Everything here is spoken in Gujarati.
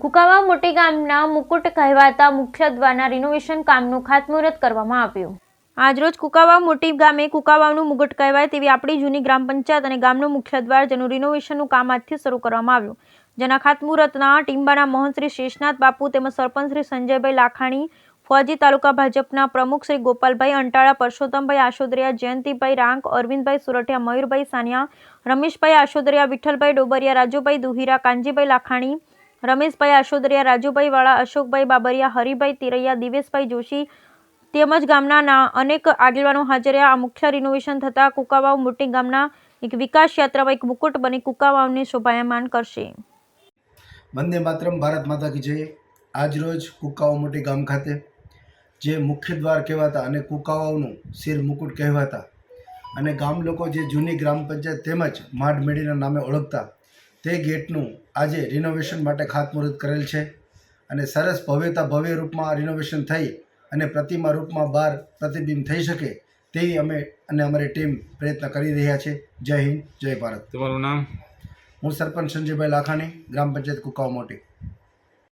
કુકાવાવ મોટી ગામના મુકુટ કહેવાતા મુખ્ય દ્વારના રિનોવેશન કામનું ખાતમુહૂર્ત કરવામાં આવ્યું। આજરોજ કુકાવાવ મોટી ગામે કુકાવાવનું મુગટ કહેવાય તેવી આપણી જૂની ગ્રામ પંચાયત અને ગામનું મુખ્ય દ્વાર જેનું રિનોવેશનનું કામ આજથી શરૂ કરવામાં આવ્યું, જેના ખાતમુહૂર્તના ટીમ્બાના મહંત શ્રી શેષનાથ બાપુ તેમજ સરપંચ શ્રી સંજયભાઈ લાખાણી, ફોજી તાલુકા ભાજપના પ્રમુખ શ્રી ગોપાલભાઈ અંટાળા, પરસોત્તમભાઈ આશોદરિયા, જયંતિભાઈ રાંક, અરવિંદભાઈ સુરઠિયા, મયુરભાઈ સાનિયા, રમેશભાઈ આશોદરિયા, વિઠ્ઠલભાઈ ડોબરિયા, રાજુભાઈ દુહિરા, કાનજીભાઈ લાખાણી, રમેશભાઈ આશોદરિયા, રાજુભાઈ વાળા, અશોકભાઈ બાબરિયા, હરિભાઈ તિરૈયા, દિવેશભાઈ જોશી તેમજ ગામના અનેક આગેવાનો હાજર રહ્યા। આ મુખ્ય રિનોવેશન થતાં કુકાવાવ મોટી ગામના એક વિકાસ યાત્રામાં એક મુકુટ બની કુકાવાવને શોભાયમાન કરશે। વંદે માતરમ, ભારત માતા કી જય। આજરોજ કુકાવાવ મોટી ગામ ખાતે જે મુખ્ય દ્વાર કહેવાતા અને કુકાવાવનું શિર મુકુટ કહેવાતા અને ગામ લોકો જે જૂની ગ્રામ પંચાયત તેમજ માઢ મેળીના નામે ઓળખતા તે ગેટનું આજે રિનોવેશન માટે ખાતમુહૂર્ત કરેલ છે અને સરસ ભવ્ય રૂપમાં રિનોવેશન થઈ અને પ્રતિમા રૂપમાં બહાર પ્રતિબિંબ થઈ શકે તેવી અમે અને અમારી ટીમ પ્રયત્ન કરી રહ્યા છે। જય હિન્દ, જય ભારત। તમારું નામ? હું સરપંચ સંજયભાઈ લાખાણી, ગ્રામ પંચાયત કુકાવાવ મોટી।